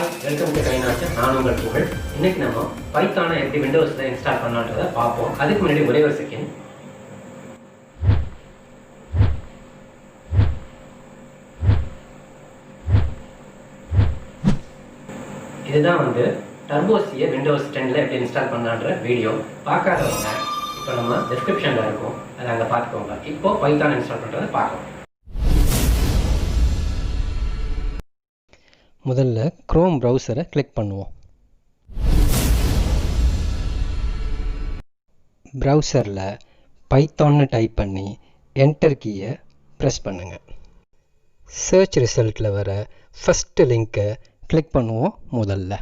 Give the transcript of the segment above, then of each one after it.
Hi, welcome to கைநாட்டு. நான் உங்கள் புகழ். இன்னைக்கு நம்ம பைத்தானை எப்படி விண்டோஸில் இன்ஸ்டால் பண்ணலான்றதை பார்ப்போம். அதுக்கு முன்னாடி ஒரே ஒரு செகண்ட். இதுதான் டர்போசியை விண்டோஸ் 10ல் எப்படி இன்ஸ்டால் பண்ணலான்ற வீடியோ. பார்க்காதவங்க இப்போ நம்ம டிஸ்கிரிப்ஷனில் இருக்கும், அதை அங்கே பார்த்துக்கோங்க. இப்போ பைத்தான் இன்ஸ்டால் பண்ணுறதை பார்க்கலாம். முதல்ல க்ரோம் ப்ரௌசரை கிளிக் பண்ணுவோம். ப்ரௌசரில் பைத்தான்னு டைப் பண்ணி என்டர் கீயை ப்ரெஸ் பண்ணுங்கள். சர்ச் ரிசல்ட்டில் வர ஃபஸ்ட்டு லிங்க்கை கிளிக் பண்ணுவோம். முதல்ல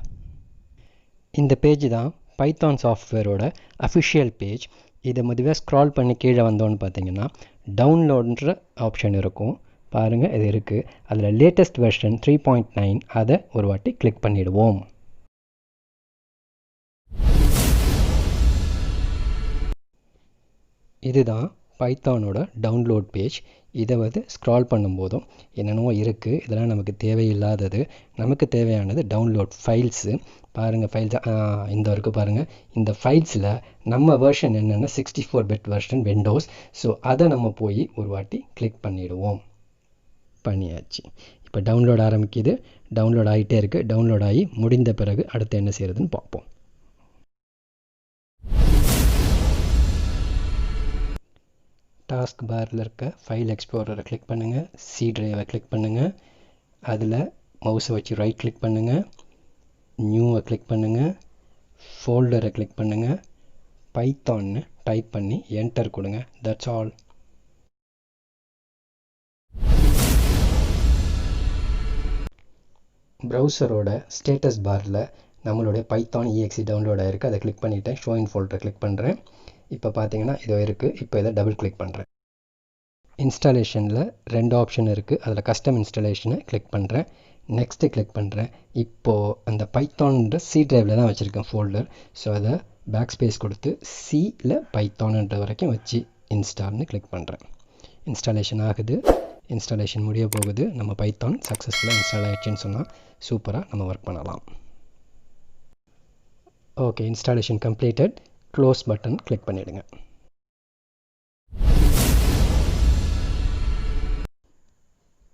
இந்த பேஜ் தான் பைத்தான் சாஃப்ட்வேரோட அஃபிஷியல் பேஜ். இதை முதல்ல ஸ்க்ரால் பண்ணி கீழே வந்தோன்னு பார்த்தீங்கன்னா டவுன்லோடுன்ற ஆப்ஷன் இருக்கும். பாருங்கள், இது இருக்குது. அதில் லேட்டஸ்ட் வெர்ஷன் 3.9 அதை ஒரு வாட்டி கிளிக் பண்ணிவிடுவோம். இதுதான் பைத்தானோட டவுன்லோட் பேஜ். இதை ஸ்க்ரால் பண்ணும்போதும் என்னென்னவோ இருக்குது. இதெல்லாம் நமக்கு தேவையில்லாதது. நமக்கு தேவையானது டவுன்லோட் ஃபைல்ஸு. பாருங்கள், ஃபைல்ஸ் இந்த இருக்குது பாருங்கள். இந்த ஃபைல்ஸில் நம்ம வெர்ஷன் என்னென்னா 64 பிட் வெர்ஷன் விண்டோஸ். ஸோ அதை நம்ம போய் ஒரு வாட்டி கிளிக் பண்ணிவிடுவோம். பண்ணியாச்சு. இப்போ டவுன்லோட் ஆரம்பிக்குது. டவுன்லோட் ஆகிட்டே இருக்குது. டவுன்லோட் ஆகி முடிந்த பிறகு அடுத்து என்ன செய்கிறதுன்னு பார்ப்போம். டாஸ்க் பாரில் இருக்க ஃபைல் எக்ஸ்ப்ளோரரை கிளிக் பண்ணுங்கள். சி டிரைவை கிளிக் பண்ணுங்கள். அதில் மவுஸை வச்சு ரைட் கிளிக் பண்ணுங்கள். நியூவை கிளிக் பண்ணுங்கள். ஃபோல்டரை கிளிக் பண்ணுங்கள். பைத்தான்னு டைப் பண்ணி என்டர் கொடுங்க. That's all. ப்ரௌசரோட ஸ்டேட்டஸ் பாரில் நம்மளுடைய பைத்தான் EXE டவுன்லோட் ஆகிருக்கு. அதை கிளிக் பண்ணிவிட்டேன். ஷோ இன் ஃபோல்டரை கிளிக் பண்ணுறேன். இப்போ பார்த்தீங்கன்னா இதோ இருக்குது. இப்போ இதை டபுள் கிளிக் பண்ணுறேன். இன்ஸ்டாலேஷனில் 2 ஆப்ஷன் இருக்குது. அதில் கஸ்டம் இன்ஸ்டாலேஷனை கிளிக் பண்ணுறேன். நெக்ஸ்ட்டு கிளிக் பண்ணுறேன். இப்போது அந்த பைத்தான்ன்ற சி டிரைவில் தான் வச்சுருக்கேன் ஃபோல்டர். ஸோ அதை பேக் ஸ்பேஸ் கொடுத்து சியில் பைத்தான்ன்ற வரைக்கும் வச்சு இன்ஸ்டால்னு கிளிக் பண்ணுறேன். இன்ஸ்டாலேஷன் ஆகுது. இன்ஸ்டாலேஷன் முடிய போகுது. நம்ம பைத்தான் சக்ஸஸ்ஃபுல்லாக இன்ஸ்டால் ஆகிடுச்சின்னு சொன்னால் சூப்பராக நம்ம ஒர்க் பண்ணலாம். Okay, installation completed. Close button click பண்ணிவிடுங்க.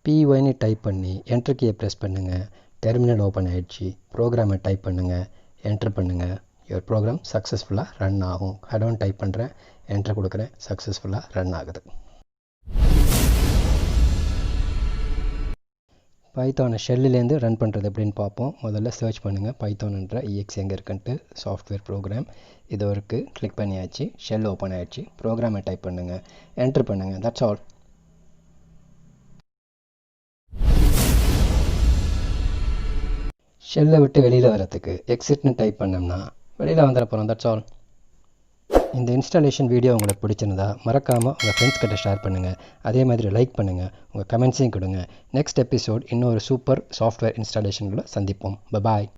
PYன்னு டைப் பண்ணி என்டர் கீயை ப்ரெஸ் பண்ணுங்கள். டெர்மினல் ஓப்பன் ஆகிடுச்சு. ப்ரோக்ராமை டைப் பண்ணுங்கள். என்டர் பண்ணுங்கள். யுவர் ப்ரோக்ராம் சக்ஸஸ்ஃபுல்லாக ரன் ஆகும். ஹெடோன் டைப் பண்ணுறேன். என்டர் கொடுக்குறேன். சக்ஸஸ்ஃபுல்லாக ரன் ஆகுது. பைத்தானை ஷெல்லுலேருந்து ரன் பண்ணுறது எப்படின்னு பார்ப்போம். முதல்ல சர்ச் பண்ணுங்கள் பைத்தான்ன்ற EXE எங்கே இருக்குன்ட்டு. சாஃப்ட்வேர் ப்ரோக்ராம் இது இருக்குது. கிளிக் பண்ணியாச்சு. ஷெல் ஓப்பன் ஆகிடுச்சு. ப்ரோக்ராமை டைப் பண்ணுங்கள். என்டர் பண்ணுங்கள். That's all. ஷெல்லை விட்டு வெளியில் வரத்துக்கு எக்ஸிட்னு டைப் பண்ணோம்னா வெளியில் வந்துட போகிறோம். That's all. இந்த இன்ஸ்டாலேஷன் வீடியோ உங்களுக்கு பிடிச்சிருந்தா மறக்காமல் உங்கள் ஃப்ரெண்ட்ஸ் கிட்ட ஷேர் பண்ணுங்கள். அதே மாதிரி லைக் பண்ணுங்கள். உங்கள் கமெண்ட்ஸையும் கொடுங்க. நெக்ஸ்ட் எபிசோட் இன்னொரு சூப்பர் சாஃப்ட்வேர் இன்ஸ்டாலேஷனில் சந்திப்போம். பாய்.